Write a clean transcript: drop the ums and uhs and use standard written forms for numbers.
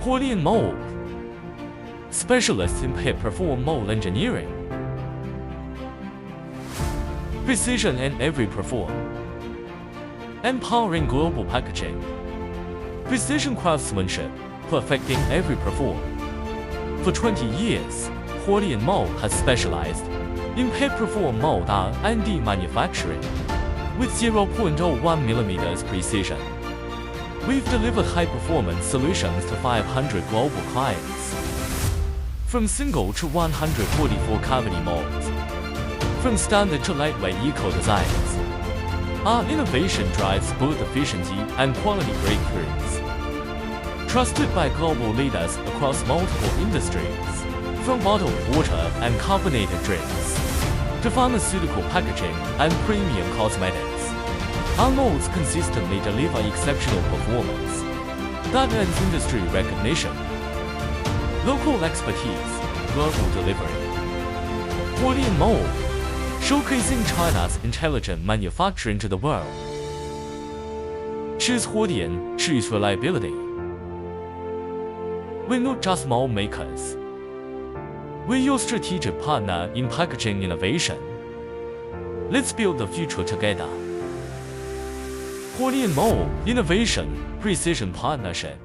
Huadian Mold, specialists in Preform mold engineering. Precision in every Preform. Empowering global packaging. Precision craftsmanship, perfecting every Preform. For 20 years, Huadian Mold has specialized in Preform mold R&D manufacturing with 0.01 mm precision. We've delivered high-performance solutions to 500 global clients. From single to 144 cavity molds. From standard to lightweight eco-designs. Our innovation drives both efficiency and quality breakthroughs. Trusted by global leaders across multiple industries, from bottled water and carbonated drinks, to pharmaceutical packaging and premium cosmetics. Our molds consistently deliver exceptional performance that earns industry recognition. Local expertise, global delivery. Huadian Mold, showcasing China's intelligent manufacturing to the world. Choose Huadian, choose reliability. We're not just mold makers. We're your strategic partner in packaging innovation. Let's build the future together. Huadian Mold, innovation, precision partnership.